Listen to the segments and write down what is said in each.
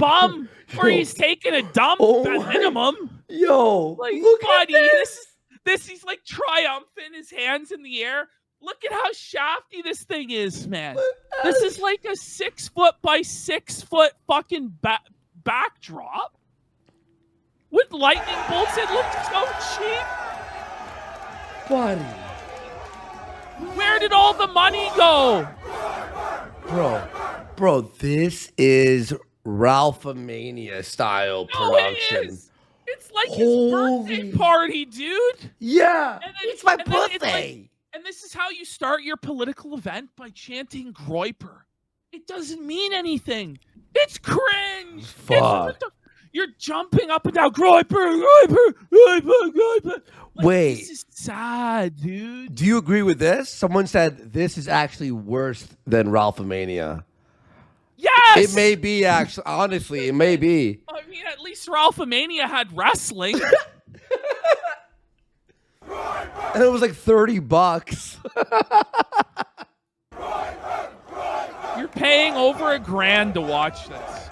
bum or he's taking a dump at minimum. Yo, like, look buddy, at this he's like triumphant, his hands in the air. Look at how shafty this thing is, man. This is like a 6 foot by 6 foot fucking backdrop with lightning bolts. It looks so cheap. Buddy. Where did all the money go? Bro, this is Ralph-a-mania style production. It is. It's like his birthday party, dude. Yeah, it's my birthday. And this is how you start your political event, by chanting Groyper. It doesn't mean anything. It's cringe. Fuck. You're jumping up and down. Groyper. Like, wait. This is sad, dude. Do you agree with this? Someone said this is actually worse than Ralph-a-mania. Yes. It may be, actually. Honestly, it may be. I mean, at least Ralph-a-mania had wrestling. And it was like $30. You're paying over $1,000 to watch this.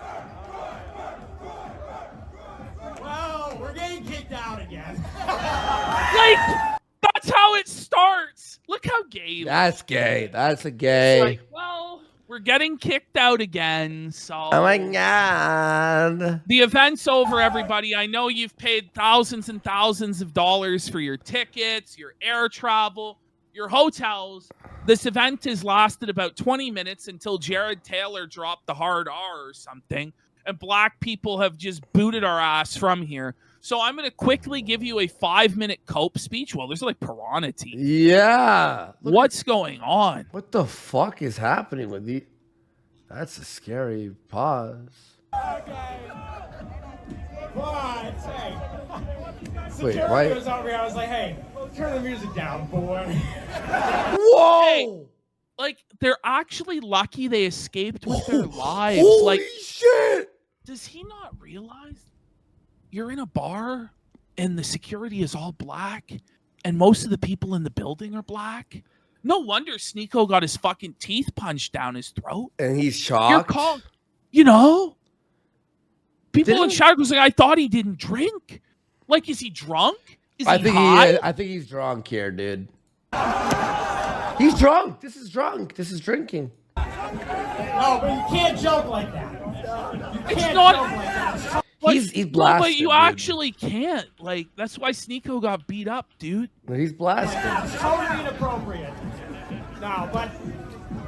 Well, we're getting kicked out again. Like, that's how it starts. Look how gay. That's gay. That's a gay. Like, well, we're getting kicked out again, so. Oh my God. The event's over, everybody. I know you've paid thousands and thousands of dollars for your tickets, your air travel, your hotels. This event has lasted about 20 minutes until Jared Taylor dropped the hard R or something, and black people have just booted our ass from here. So I'm going to quickly give you a 5-minute cope speech. Well, there's like piranha teeth. Yeah. What's going on? What the fuck is happening with you? That's a scary pause. Okay. What? Hey. Wait, Jared why? goes over here. I was like, hey, turn the music down, boy. Whoa! Hey, like, they're actually lucky they escaped with their lives. Holy Like, shit! does he not realize you're in a bar and the security is all black and most of the people in the building are black? No wonder Sneeko got his fucking teeth punched down his throat. And he's shocked. You're called, people in Chicago was like, I thought he didn't drink. Like, is he drunk? Is he high? I think he's drunk here, dude. He's drunk. This is drunk. This is drinking. No, but you can't joke like that. You can't not- joke like that. He's blasted. But you dude. actually can't. Like, that's why Sneeko got beat up, dude. He's blasted. It's totally inappropriate. No, but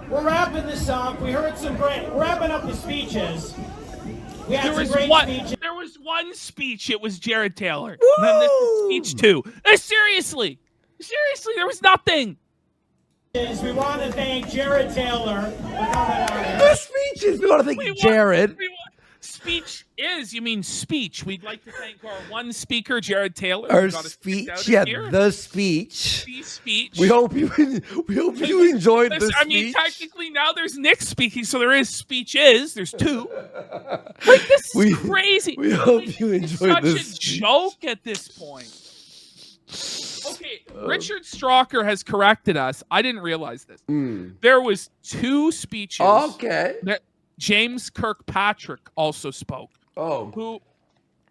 we're wrapping this up. We heard some great. We're wrapping up the speeches. We had some great speeches. There was one speech. It was Jared Taylor. And then this is speech 2. Seriously, there was nothing. We want to thank Jared Taylor for coming out here. The speeches. We want to thank Jared. Speech is, you mean speech. We'd like to thank our one speaker, Jared Taylor. Our speech, the speech. The speech. We hope you enjoyed the speech. I mean, technically now there's Nick speaking, so there is speeches. There's 2. Like, this is crazy. We hope you enjoyed this. It's such a joke at this point. Okay, Richard Strocker has corrected us. I didn't realize this. There was 2 speeches. Okay. James Kirkpatrick also spoke. Oh. Who,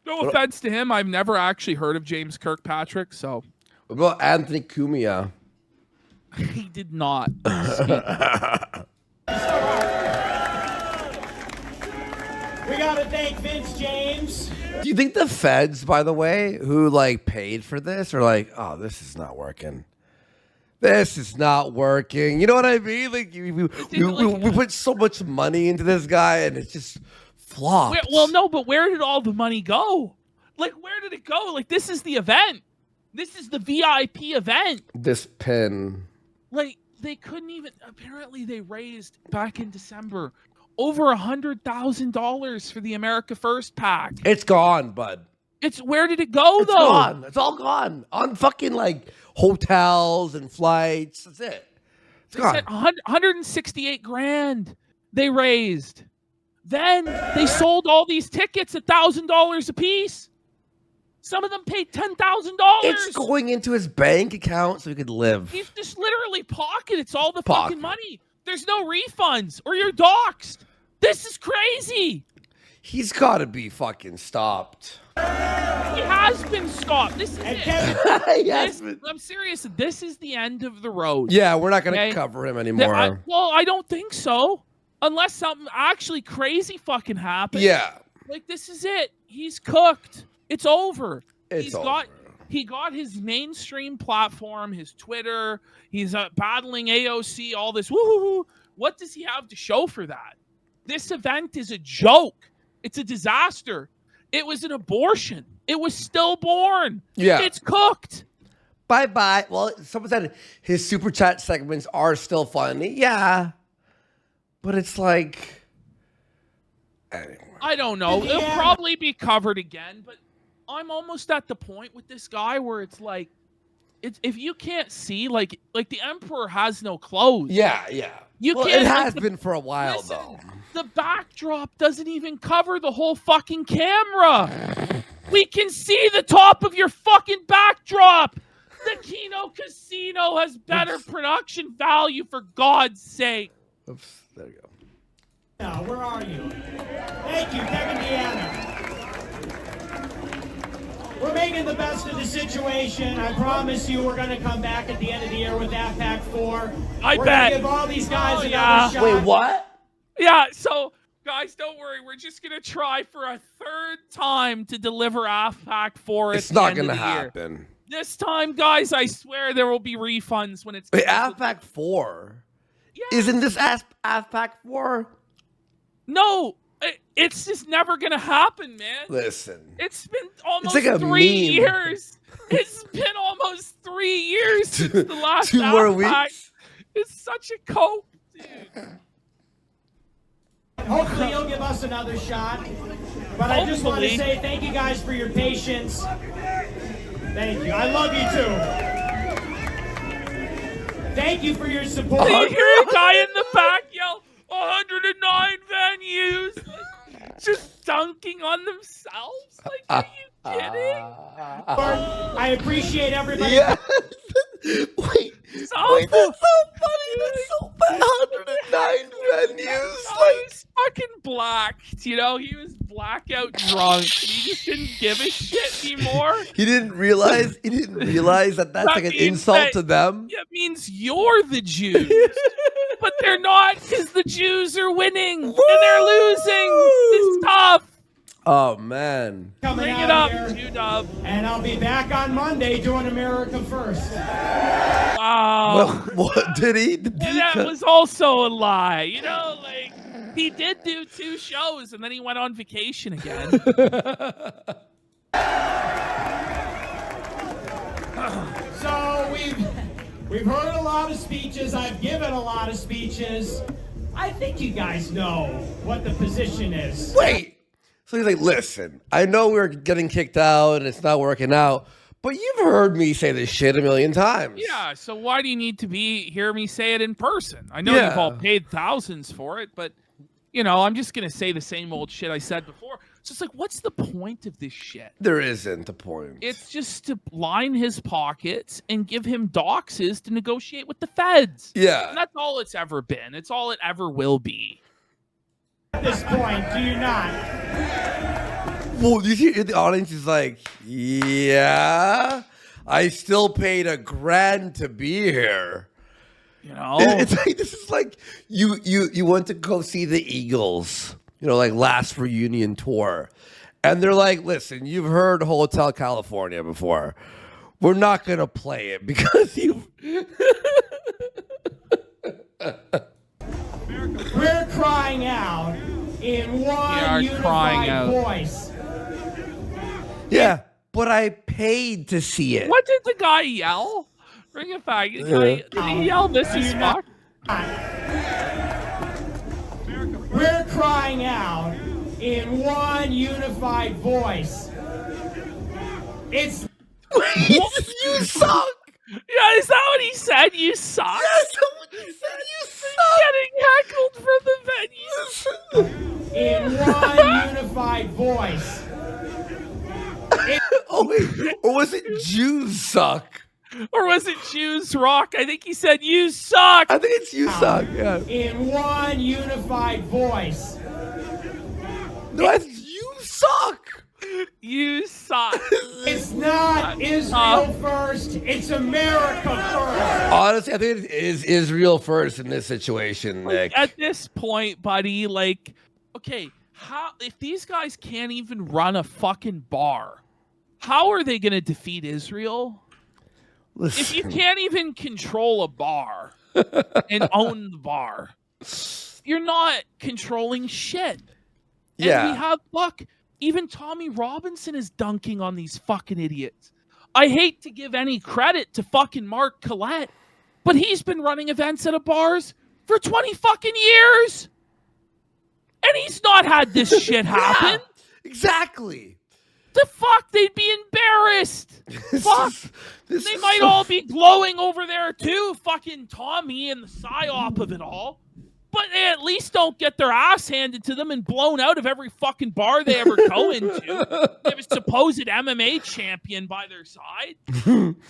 no offense to him, I've never actually heard of James Kirkpatrick, so. What about Anthony Cumia? He did not speak. We got to thank Vince James. Do you think the feds, by the way, who like paid for this are like, oh, this is not working. This is not working. You know what I mean? Like we put so much money into this guy and it's just flopped. Well, no, but where did all the money go? Like, where did it go? Like, this is the event. This is the VIP event. This pin. Like, they couldn't even, apparently they raised back in December over $100,000 for the America First PAC. It's gone, bud. Where did it go, It's gone. It's all gone. On fucking like hotels and flights. That's it. It's gone. 168 grand they raised. Then they sold all these tickets at $1,000 a piece. Some of them paid $10,000. It's going into his bank account so he could live. He's just literally it's all the fucking money. There's no refunds or you're doxxed. This is crazy. He's got to be fucking stopped. He has been stopped. This is it. I'm serious. This is the end of the road. Yeah, we're not going to cover him anymore. I don't think so. Unless something actually crazy fucking happens. Yeah. Like, this is it. He's cooked. It's over. He got his mainstream platform, his Twitter. He's battling AOC, all this. Woo-hoo-hoo. What does he have to show for that? This event is a joke. It's a disaster. It was an abortion. It was stillborn. Yeah. It's cooked. Bye-bye. Well, someone said his super chat segments are still funny. Yeah. But it's like... Anyway. I don't know. It'll probably be covered again, but I'm almost at the point with this guy where it's like, if you can't see, like the Emperor has no clothes. Yeah. You can't. It has been for a while, though. The backdrop doesn't even cover the whole fucking camera. We can see the top of your fucking backdrop. The Kino Casino has better production value, for God's sake. Oops, there you go. Now, where are you? Thank you, Kevin Deanna. We're making the best of the situation. I promise you we're going to come back at the end of the year with AFPAC 4. I we're bet. We're going to give all these guys another shot. Wait, what? Yeah, so, guys, don't worry. We're just going to try for a third time to deliver AFPAC 4 It's not going to happen. This time, guys, I swear there will be refunds when it's... Wait, AFPAC 4? Yeah. Isn't this AFPAC 4? No, it's just never going to happen, man. Listen. It's been almost like 3 meme. years. It's been almost 3 years since the last 2 more AFPAC. weeks? It's such a cope, dude. Hopefully you'll give us another shot. But I just want to say thank you guys for your patience. Thank you. I love you too. Thank you for your support. Do you hear a guy in the back yell, 109 venues? Like, just dunking on themselves? Like, are you kidding? I appreciate everybody. Yeah. Wait, that's so funny. That's so bad. 109 venues. He was fucking blacked, you know? He was blackout drunk. He just didn't give a shit anymore. He didn't realize that that's like an insult to them. It means you're the Jews. But they're not, because the Jews are winning and they're losing. It's tough. Oh, man. Bring it up, Q-Dub. And I'll be back on Monday doing America First. Wow. Well, what did he? And that was also a lie. You know, like, he did do 2 shows and then he went on vacation again. So we've heard a lot of speeches. I've given a lot of speeches. I think you guys know what the position is. Wait. So he's like, listen, I know we're getting kicked out and it's not working out, but you've heard me say this shit a million times. Yeah, so why do you need to hear me say it in person? I know you've all paid thousands for it, but, you know, I'm just going to say the same old shit I said before. So it's like, what's the point of this shit? There isn't a point. It's just to line his pockets and give him doxes to negotiate with the feds. Yeah. And that's all it's ever been. It's all it ever will be. At this point, do you not? Well, you see, the audience is like, yeah, I still paid $1,000 to be here. You know, it's like this is like you went to go see the Eagles, you know, like last reunion tour, and they're like, listen, you've heard Hotel California before. We're not gonna play it because you. We're crying out in one unified voice. Yeah, but I paid to see it. What did the guy yell? Bring it back. Did he yell, "This is fuck"? We're crying out in one unified voice. It's you suck. Yeah, is that what he said? You suck? Yes, that's what he said. You suck. Getting heckled from the venue. In one unified voice. Oh, wait. Or was it Jews suck? Or was it Jews rock? I think he said, you suck. I think it's you suck. Yeah. In one unified voice. No, it's suck. You suck. It's not Israel first. It's America first. Honestly, I think it is Israel first in this situation, Nick. At this point, buddy, like, okay, if these guys can't even run a fucking bar, how are they going to defeat Israel? Listen. If you can't even control a bar and own the bar, you're not controlling shit. Yeah. And we have, look, even Tommy Robinson is dunking on these fucking idiots. I hate to give any credit to fucking Mark Collette, but he's been running events at bars for 20 fucking years. And he's not had this shit happen. Yeah, exactly. The fuck? They'd be embarrassed. Fuck. They might all be glowing over there too, fucking Tommy and the psyop of it all. But they at least don't get their ass handed to them and blown out of every fucking bar they ever go into. They have a supposed MMA champion by their side.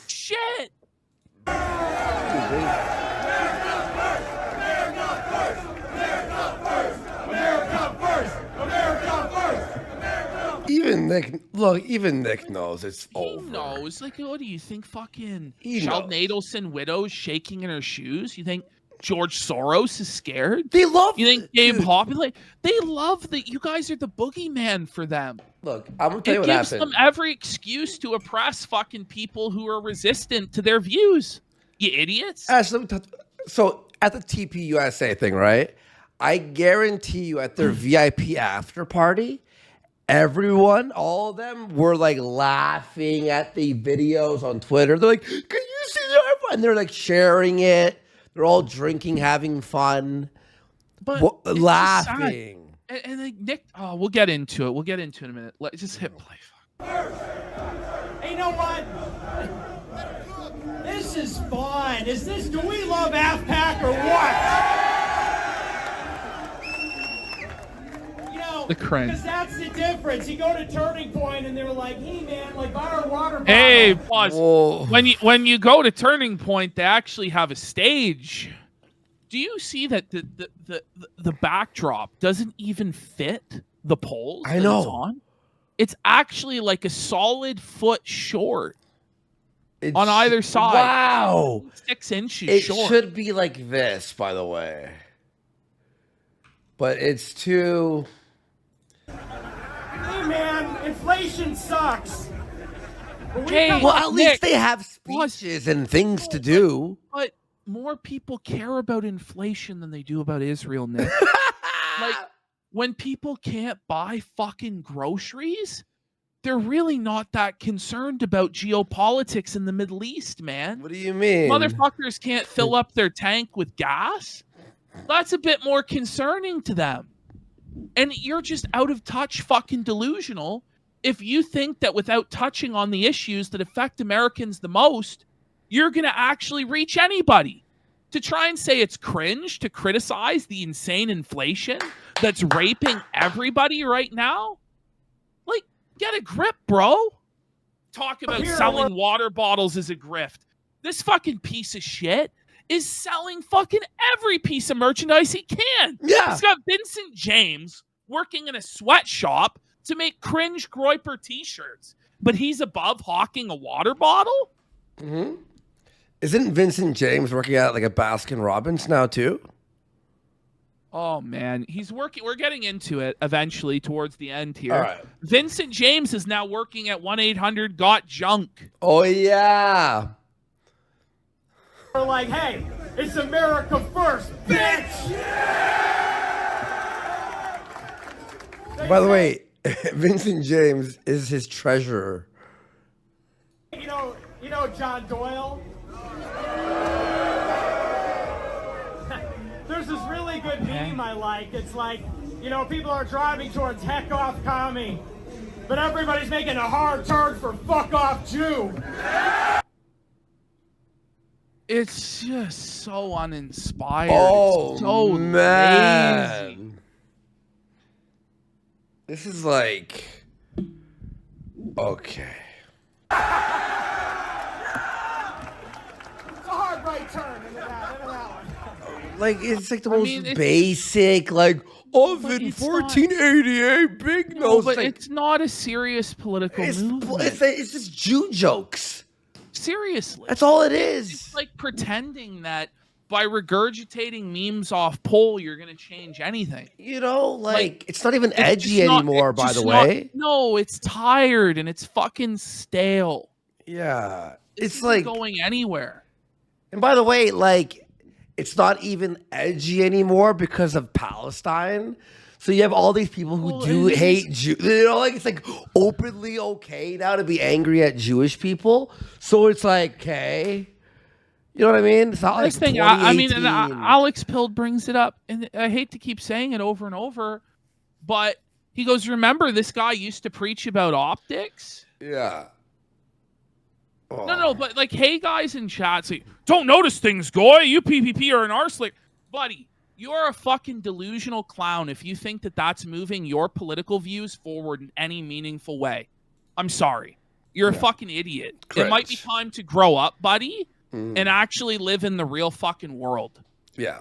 Shit. Even Nick knows it's over. He knows. Like, what do you think fucking He Sheldon knows. Adelson widow's shaking in her shoes? You think George Soros is scared? They love You think Gabe Hoppy? Like, they love that you guys are the boogeyman for them. Look, I'm gonna tell you It what gives happened. them every excuse to oppress fucking people who are resistant to their views. You idiots. Actually, so at the TP USA thing, right? I guarantee you at their VIP after party, everyone, all of them were like laughing at the videos on Twitter. They're like, "Can you see that?" And they're like sharing it. They're all drinking, having fun, But it's just laughing. sad. And like Nick, we'll get into it. We'll get into it in a minute. Let's just hit play. Hey, you know what? This is fun. Do we love AFPAC or what? You know, The cringe. because that's the difference. You go to Turning Point and they're like, hey man, like buy our water bottle. Hey, pause. Whoa. When you go to Turning Point, they actually have a stage. Do you see that the backdrop doesn't even fit the poles I that know. it's on? It's actually like a solid foot short on either side. Wow. 6 inches It short. should be like this, by the way. But it's too... Hey man, inflation sucks. But we Hey, come Well, up- at least Nick, they have speeches and things to do. But more people care about inflation than they do about Israel, Nick. Like, when people can't buy fucking groceries, they're really not that concerned about geopolitics in the Middle East, man. What do you mean? Motherfuckers can't fill up their tank with gas. That's a bit more concerning to them. And you're just out of touch fucking delusional if you think that without touching on the issues that affect Americans the most, you're going to actually reach anybody. To try and say it's cringe to criticize the insane inflation that's raping everybody right now? Like, get a grip, bro. Talk about selling water bottles as a grift. This fucking piece of shit is selling fucking every piece of merchandise he can. Yeah. He's got Vincent James working in a sweatshop to make cringe Groiper t-shirts, but he's above hawking a water bottle? Mm-hmm. Isn't Vincent James working at like a Baskin Robbins now too? Oh man, he's working. We're getting into it eventually towards the end here. All right. Vincent James is now working at 1-800-GOT-JUNK. Oh yeah. We're like, hey, it's America first, bitch! By the way, Vincent James is his treasurer. You know John Doyle? There's this really good meme I like. It's like, people are driving towards heck off commie, but everybody's making a hard turn for fuck off Jew. It's just so uninspired. Oh it's so man. lazy. This is like okay. It's a hard right turn into that one. Like, it's like the most basic, like, of in 1488, big nose. But like, it's not a serious political movement. It's just Jew jokes. Seriously. That's all it is. It's like pretending that by regurgitating memes off poll, you're going to change anything. You know, like it's not even edgy anymore, by the way. No, it's tired and it's fucking stale. Yeah. It's like going anywhere. And by the way, like, it's not even edgy anymore because of Palestine. So you have all these people who do hate Jews. You know, like, it's like openly okay now to be angry at Jewish people. So it's like, okay. You know what I mean? It's not like I mean, and Alex Pild brings it up, and I hate to keep saying it over and over, but he goes, remember this guy used to preach about optics? Yeah. Oh. No, but like, hey, guys in chat say, don't notice things, Goy. You PPP are an arslick. Buddy, you're a fucking delusional clown if you think that that's moving your political views forward in any meaningful way. I'm sorry. You're a fucking idiot. Correct. It might be time to grow up, buddy, and actually live in the real fucking world. Yeah.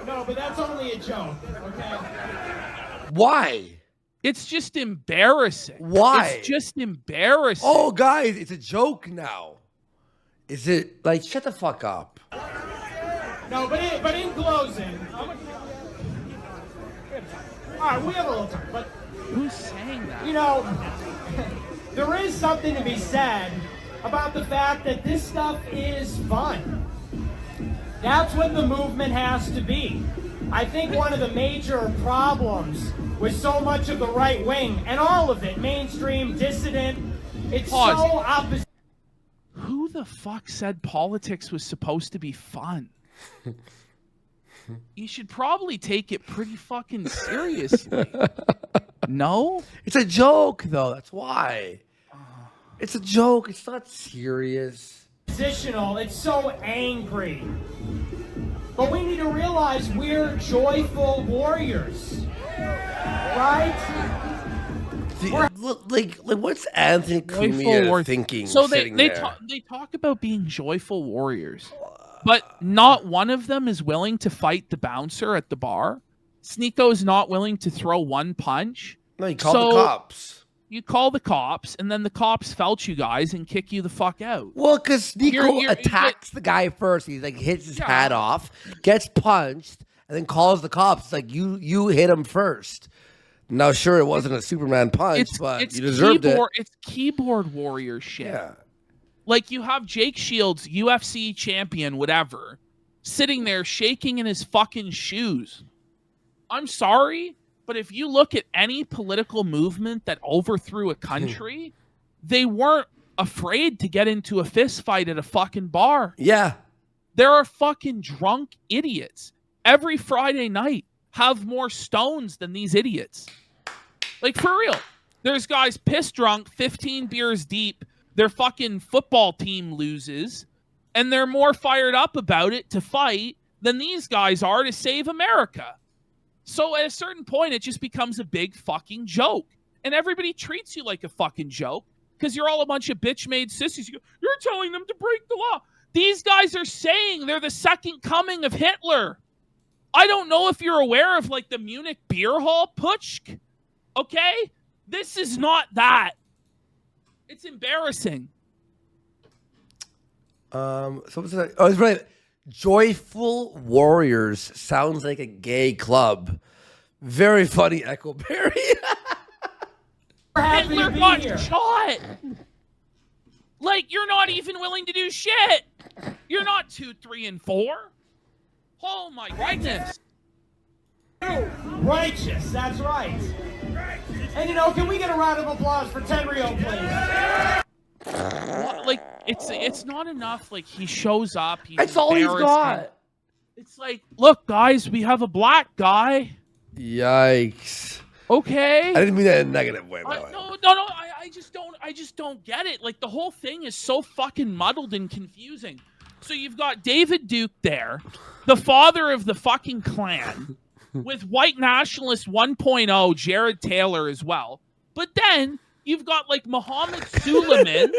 No, but that's only a joke, okay? Why? It's just embarrassing. Why? It's just embarrassing. Oh, guys, it's a joke now. Is it like, shut the fuck up? No, but in closing, all right, we have a little time, but who's saying that? You know, there is something to be said about the fact that this stuff is fun. That's what the movement has to be. I think one of the major problems with so much of the right wing, and all of it, mainstream, dissident, it's so opposite. Who the fuck said politics was supposed to be fun? You should probably take it pretty fucking seriously. No? It's a joke, though. That's why. It's a joke. It's not serious. Positional. It's so angry. But we need to realize we're joyful warriors. Right? Like what's Anthony Cumia thinking? So they talk about being joyful warriors, but not one of them is willing to fight the bouncer at the bar. Sneako's not willing to throw one punch. No, you call the cops. You call the cops, and then the cops felt you guys and kick you the fuck out. Well, because Sneako attacks the guy first. He like hits his hat off, gets punched, and then calls the cops. It's like you hit him first. Now, sure, it wasn't a Superman punch, but you deserved it. It's keyboard warrior shit. Yeah. Like, you have Jake Shields, UFC champion, whatever, sitting there shaking in his fucking shoes. I'm sorry, but if you look at any political movement that overthrew a country, they weren't afraid to get into a fist fight at a fucking bar. Yeah. There are fucking drunk idiots every Friday night have more stones than these idiots. Like, for real. There's guys pissed drunk, 15 beers deep, their fucking football team loses, and they're more fired up about it to fight than these guys are to save America. So at a certain point, it just becomes a big fucking joke. And everybody treats you like a fucking joke because you're all a bunch of bitch-made sissies. You're telling them to break the law. These guys are saying they're the second coming of Hitler. I don't know if you're aware of, like, the Munich beer hall putsch. Okay? This is not that. It's embarrassing. So what's that? Oh, it's right. Joyful Warriors sounds like a gay club. Very funny, Echo Berry. Hitler got shot. Like, you're not even willing to do shit. You're not 2, 3, and 4. Oh my goodness. Righteous, that's right. And you know, can we get a round of applause for Tenryo, please? Like, it's not enough. Like, he shows up. That's all he's got. It's like, look, guys, we have a black guy. Yikes. Okay. I didn't mean that in a negative way, by the way. No. I just don't get it. Like, the whole thing is so fucking muddled and confusing. So you've got David Duke there, the father of the fucking Klan, with white nationalist 1.0 Jared Taylor as well. But then You've got like Muhammad Suleiman,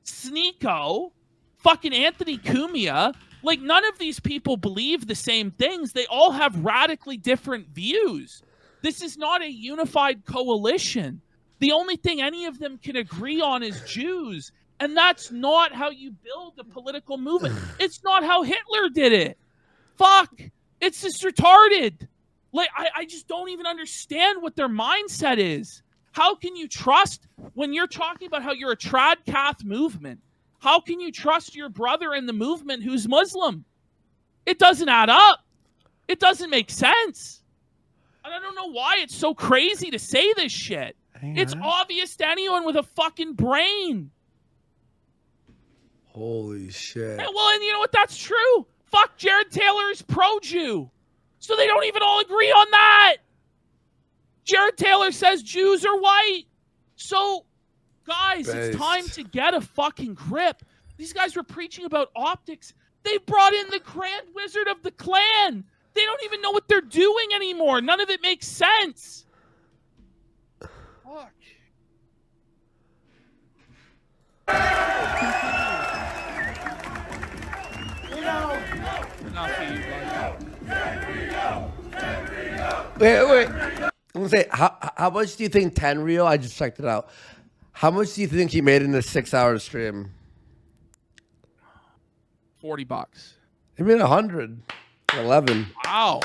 Sneeko, fucking Anthony Cumia. Like, none of these people believe the same things. They all have radically different views. This is not a unified coalition. The only thing any of them can agree on is Jews. And that's not how you build a political movement. It's not how Hitler did it. Fuck. It's just retarded. Like, I just don't even understand what their mindset is. How can you trust when you're talking about how you're a trad-cath movement? How can you trust your brother in the movement who's Muslim? It doesn't add up. It doesn't make sense. And I don't know why it's so crazy to say this shit. It's obvious to anyone with a fucking brain. Holy shit. Yeah, well, and you know what? That's true. Fuck, Jared Taylor is pro-Jew. So they don't even all agree on that. Jared Taylor says Jews are white. So, guys, it's time to get a fucking grip. These guys were preaching about optics. They brought in the Grand Wizard of the Klan. They don't even know what they're doing anymore. None of it makes sense. Fuck. You know, Enough of you, bud. Wait. I'm gonna say, how much do you think Tenrio? I just checked it out. How much do you think he made in a 6-hour stream? $40. He made 111. Wow.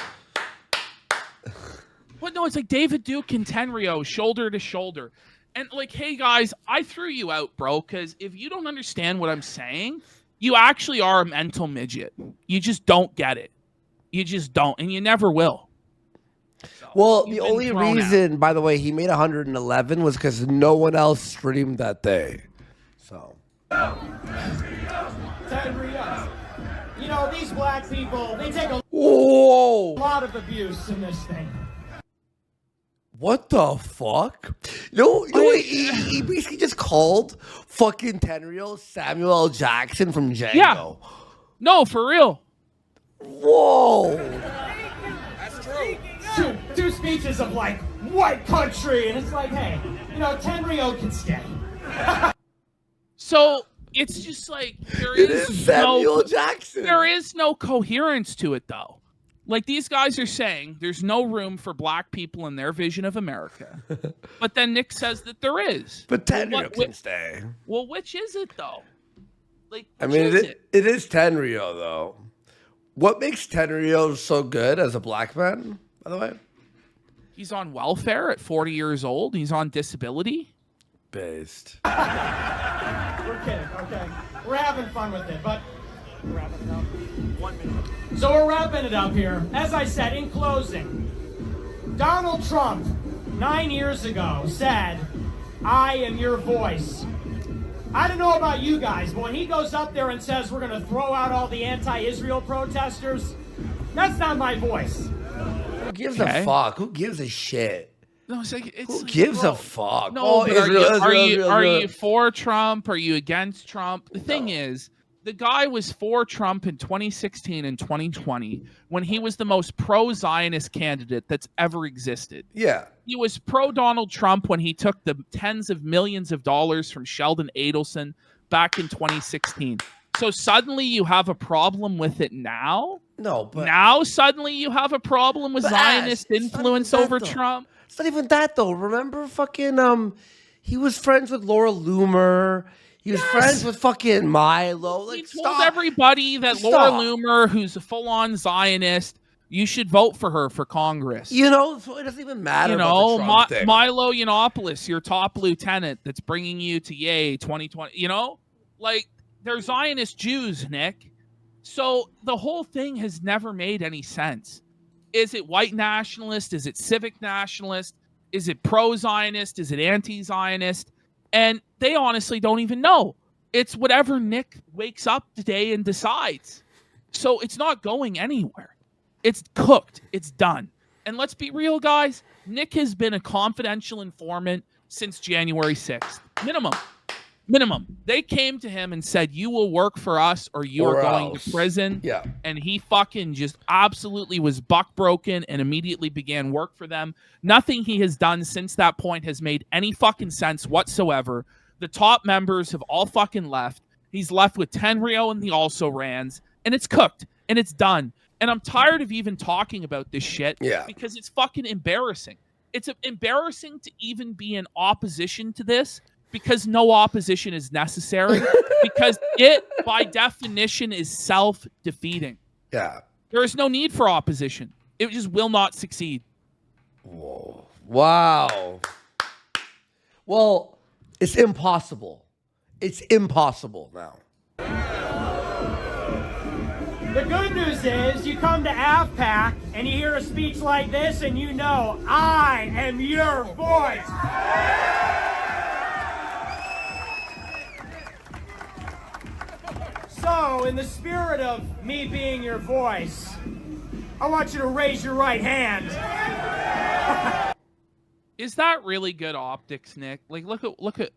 But no, it's like David Duke and Tenrio, shoulder to shoulder. And like, hey guys, I threw you out, bro, because if you don't understand what I'm saying, you actually are a mental midget. You just don't get it. You just don't, and you never will. So, well, the only reason, by the way, he made 111 was because no one else streamed that day. So. You know, these black people, they take a lot of abuse in this thing. What the fuck? He basically just called fucking Tenrio Samuel L. Jackson from Django. Yeah. No, for real. Whoa. That's true. Two speeches of like white country, and it's like, hey, you know, Tenrio can stay. So it's just like there is Samuel Jackson. There is no coherence to it, though. Like, these guys are saying there's no room for black people in their vision of America. But then Nick says that there is. But Tenrio can stay. Well, which is it, though? Like, I mean, it is Tenrio, though. What makes Tenrio so good as a black man, by the way? He's on welfare at 40 years old. He's on disability. Based. We're kidding, okay? We're having fun with it, but we're wrapping it up. 1 minute. So we're wrapping it up here. As I said, in closing, Donald Trump, 9 years ago, said, I am your voice. I don't know about you guys, but when he goes up there and says we're going to throw out all the anti-Israel protesters, that's not my voice. Who gives a fuck? Who gives a shit? No, it's like, who gives a fuck? No, are you for Trump? Are you against Trump? The thing is, the guy was for Trump in 2016 and 2020 when he was the most pro-Zionist candidate that's ever existed. Yeah. He was pro-Donald Trump when he took the tens of millions of dollars from Sheldon Adelson back in 2016. So suddenly you have a problem with it now? No, but... Now suddenly you have a problem with Zionist influence over Trump? It's not even that, though. Remember fucking, he was friends with Laura Loomer. He was friends with fucking Milo. Like, he told everybody that Laura Loomer, who's a full-on Zionist, you should vote for her for Congress. You know, so it doesn't even matter. You know, about the Trump thing. Milo Yiannopoulos, your top lieutenant that's bringing you to Yay 2020. You know, like, they're Zionist Jews, Nick. So the whole thing has never made any sense. Is it white nationalist? Is it civic nationalist? Is it pro-Zionist? Is it anti-Zionist? And they honestly don't even know. It's whatever Nick wakes up today and decides. So it's not going anywhere. It's cooked. It's done. And let's be real, guys. Nick has been a confidential informant since January 6th. Minimum. Minimum. They came to him and said, you will work for us or you are going to prison. Yeah. And he fucking just absolutely was buck broken and immediately began work for them. Nothing he has done since that point has made any fucking sense whatsoever. The top members have all fucking left. He's left with Tenrio and the also-rans, and it's cooked and it's done. And I'm tired of even talking about this shit because it's fucking embarrassing. It's embarrassing to even be in opposition to this because no opposition is necessary because it, by definition, is self-defeating. Yeah. There is no need for opposition. It just will not succeed. Whoa. Wow. Well, it's impossible. It's impossible now. The good news is you come to AFPAC and you hear a speech like this and you know, I am your voice. So, in the spirit of me being your voice, I want you to raise your right hand. Is that really good optics, Nick? Like, look at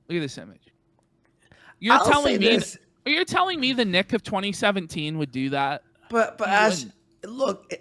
this image. You're telling me the Nick of 2017 would do that? But look,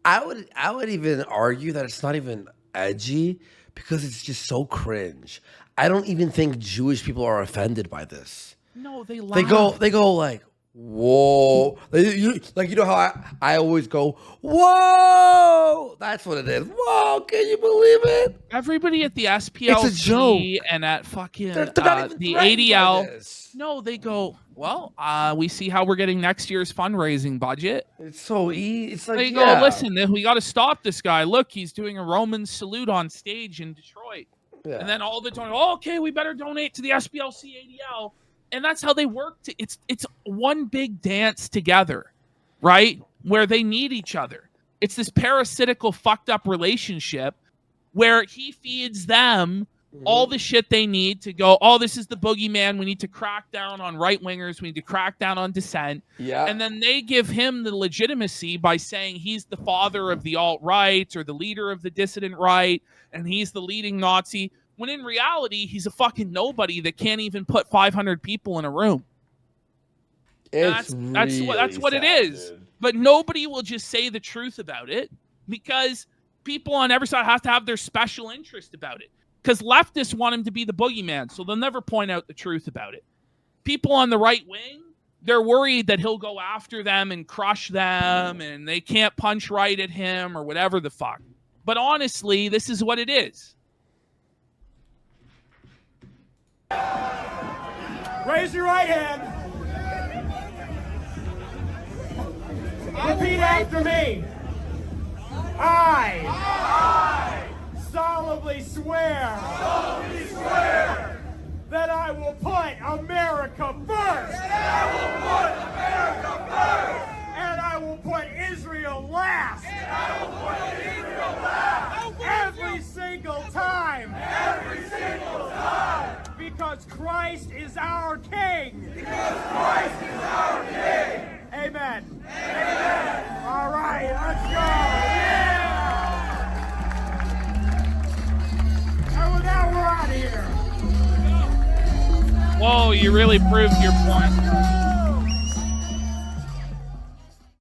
I would even argue that it's not even edgy because it's just so cringe. I don't even think Jewish people are offended by this. No, they laugh. They go like, whoa. You know how I always go, whoa. That's what it is. Whoa, can you believe it? Everybody at the SPLC it's a joke. And at fucking they're not even the threatened by ADL. this. No, they go, well, we see how we're getting next year's fundraising budget. It's so easy. It's like, they go, listen, we got to stop this guy. Look, he's doing a Roman salute on stage in Detroit. Yeah. And then all the donors, okay, we better donate to the SPLC ADL. And that's how they work. It's one big dance together, right? Where they need each other. It's this parasitical, fucked up relationship where he feeds them all the shit they need to go, oh, this is the boogeyman. We need to crack down on right-wingers. We need to crack down on dissent. Yeah. And then they give him the legitimacy by saying he's the father of the alt-right or the leader of the dissident right, and he's the leading Nazi. When in reality, he's a fucking nobody that can't even put 500 people in a room. That's what it is. Dude. But nobody will just say the truth about it because people on every side have to have their special interest about it. Because leftists want him to be the boogeyman, so they'll never point out the truth about it. People on the right wing, they're worried that he'll go after them and crush them and they can't punch right at him or whatever the fuck. But honestly, this is what it is. Raise your right hand. Repeat after me. I solemnly swear that I will put America first. And I will put Israel last. Every single time. Because Christ is our King. Amen. All right, let's go. Yeah. And with that, we're out of here. Whoa, you really proved your point.